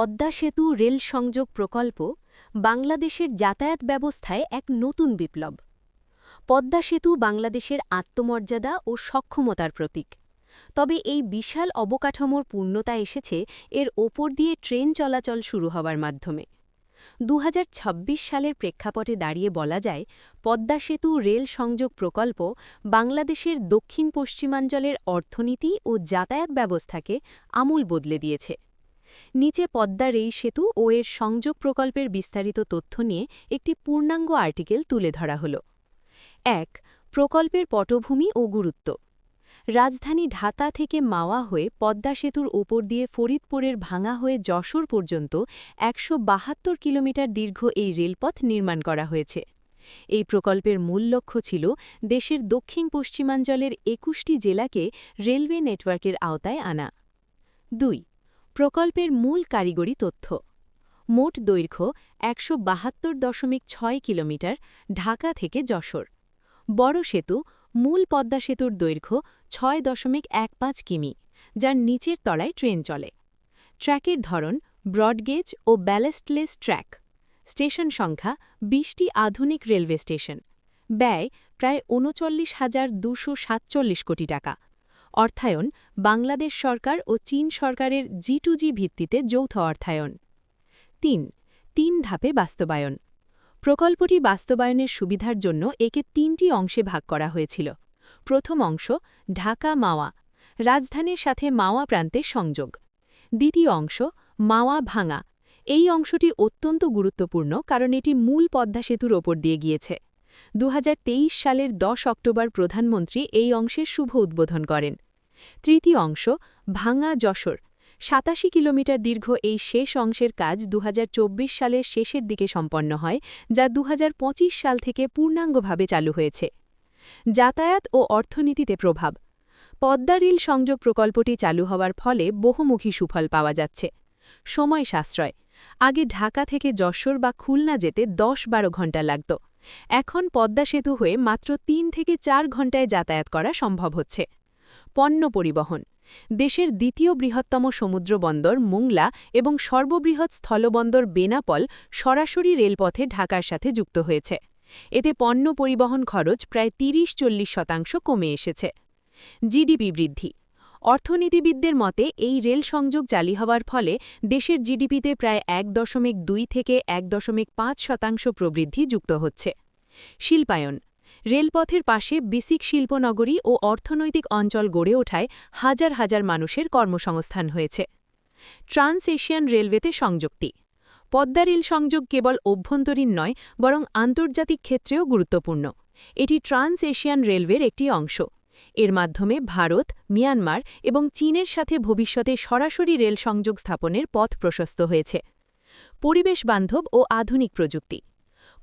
পদ্মা সেতু রেল সংযোগ প্রকল্প বাংলাদেশের যাতায়াত ব্যবস্থায় এক নতুন বিপ্লব। পদ্মা সেতু বাংলাদেশের আত্মমর্যাদা ও সক্ষমতার প্রতীক। তবে এই বিশাল অবকাঠামোর পূর্ণতা এসেছে এর ওপর দিয়ে ট্রেন চলাচল শুরু হওয়ার মাধ্যমে। ২০২৬ সালের প্রেক্ষাপটে দাঁড়িয়ে বলা যায়, পদ্মা সেতু রেল সংযোগ প্রকল্প বাংলাদেশের দক্ষিণ পশ্চিমাঞ্চলের অর্থনীতি ও যাতায়াত ব্যবস্থাকে আমূল বদলে দিয়েছে। নিচে পদ্মা রেল সেতু ও এর সংযোগ প্রকল্পের বিস্তারিত তথ্য নিয়ে একটি পূর্ণাঙ্গ আর্টিকেল তুলে ধরা হল। ১. প্রকল্পের পটভূমি ও গুরুত্ব। রাজধানী ঢাকা থেকে মাওয়া হয়ে পদ্মা সেতুর ওপর দিয়ে ফরিদপুরের ভাঙা হয়ে যশোর পর্যন্ত ১৭২ কিলোমিটার দীর্ঘ এই রেলপথ নির্মাণ করা হয়েছে। এই প্রকল্পের মূল লক্ষ্য ছিল দেশের দক্ষিণ পশ্চিমাঞ্চলের ২১টি জেলাকে রেলওয়ে নেটওয়ার্কের আওতায় আনা। ২. প্রকল্পের মূল কারিগরি তথ্য। মোট দৈর্ঘ্য ১৭২.৬ কিলোমিটার, ঢাকা থেকে যশোর। বড় সেতু, মূল পদ্মা সেতুর দৈর্ঘ্য ৬.১৫ কিমি, যার নিচের তলায় ট্রেন চলে। ট্র্যাকের ধরন ব্রডগেজ ও ব্যালাস্টলেস ট্র্যাক। স্টেশন সংখ্যা ২০টি আধুনিক রেলওয়ে স্টেশন। ব্যয় প্রায় ৩৯,২৪৭ কোটি টাকা। অর্থায়ন বাংলাদেশ সরকার ও চীন সরকারের G2G ভিত্তিতে যৌথ অর্থায়ন। ৩ ধাপে বাস্তবায়ন। প্রকল্পটি বাস্তবায়নের সুবিধার জন্য একে ৩টি অংশে ভাগ করা হয়েছিল। প্রথম অংশ ঢাকা মাওয়া, রাজধানীর সাথে মাওয়া প্রান্তের সংযোগ। দ্বিতীয় অংশ মাওয়া ভাঙা। এই অংশটি অত্যন্ত গুরুত্বপূর্ণ কারণ এটি মূল পদ্মা সেতুর ওপর দিয়ে গিয়েছে। ২০২৩ সালের ১০ অক্টোবর প্রধানমন্ত্রী এই অংশের শুভ উদ্বোধন করেন। তৃতীয় অংশ ভাঙা যশোর। ৮৭ কিলোমিটার দীর্ঘ এই শেষ অংশের কাজ ২০২৪ সালের শেষের দিকে সম্পন্ন হয়, যা ২০২৫ সাল থেকে পূর্ণাঙ্গভাবে চালু হয়েছে। যাতায়াত ও অর্থনীতিতে প্রভাব। পদ্মা রেল সংযোগ প্রকল্পটি চালু হওয়ার ফলে বহুমুখী সুফল পাওয়া যাচ্ছে। সময় সাশ্রয়। আগে ঢাকা থেকে যশোর বা খুলনা যেতে ১০-১২ ঘণ্টা লাগত। এখন পদ্মা সেতু হয়ে মাত্র ৩ থেকে ৪ ঘণ্টায় যাতায়াত করা সম্ভব হচ্ছে। পণ্য পরিবহন। দেশের দ্বিতীয় বৃহত্তম সমুদ্র বন্দর মোংলা এবং সর্ববৃহৎ স্থলবন্দর বেনাপোল সরাসরি রেলপথে ঢাকার সাথে যুক্ত হয়েছে। এতে পণ্য পরিবহন খরচ প্রায় ৩০-৪০% কমে এসেছে। জিডিপি বৃদ্ধি। অর্থনীতিবিদদের মতে এই রেল সংযোগ চালু হওয়ার ফলে দেশের জিডিপিতে প্রায় ১.২ থেকে ১.৫% প্রবৃদ্ধি যুক্ত হচ্ছে। শিল্পায়ন। রেলপথের পাশে বেসিক শিল্পনগরী ও অর্থনৈতিক অঞ্চল গড়ে ওঠায় হাজার হাজার মানুষের কর্মসংস্থান হয়েছে। ট্রান্স এশিয়ান রেলওয়েতে সংযুক্তি। পদ্মা রেল সংযোগ কেবল অভ্যন্তরীণ নয়, বরং আন্তর্জাতিক ক্ষেত্রেও গুরুত্বপূর্ণ। এটি ট্রান্স এশিয়ান রেলওয়ের একটি অংশ। এর মাধ্যমে ভারত, মিয়ানমার এবং চীনের সাথে ভবিষ্যতে সরাসরি রেল সংযোগ স্থাপনের পথ প্রশস্ত হয়েছে। পরিবেশ বান্ধব ও আধুনিক প্রযুক্তি।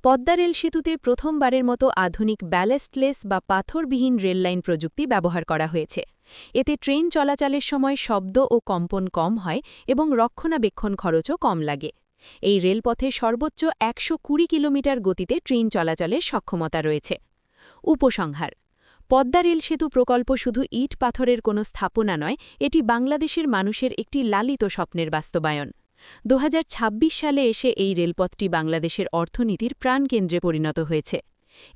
পদ্মা রেল সেতুতে প্রথমবারের মতো আধুনিক ব্যালাস্টলেস বা পাথরবিহীন রেললাইন প্রযুক্তি ব্যবহার করা হয়েছে। এতে ট্রেন চলাচলের সময় শব্দ ও কম্পন কম হয় এবং রক্ষণাবেক্ষণ খরচও কম লাগে। এই রেলপথে সর্বোচ্চ ১২০ কিলোমিটার গতিতে ট্রেন চলাচলের সক্ষমতা রয়েছে। উপসংহার। পদ্মা রেল সেতু প্রকল্প শুধু ইট পাথরের কোনো স্থাপনা নয়, এটি বাংলাদেশের মানুষের একটি লালিত স্বপ্নের বাস্তবায়ন। ২০২৬ সালে এসে এই রেলপথটি বাংলাদেশের অর্থনীতির প্রাণকেন্দ্রে পরিণত হয়েছে।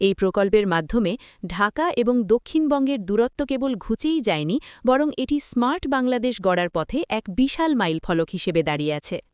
এই প্রকল্পের মাধ্যমে ঢাকা এবং দক্ষিণবঙ্গের দূরত্ব কেবল ঘুচেই যায়নি, বরং এটি স্মার্ট বাংলাদেশ গড়ার পথে এক বিশাল মাইলফলক হিসেবে দাঁড়িয়ে আছে।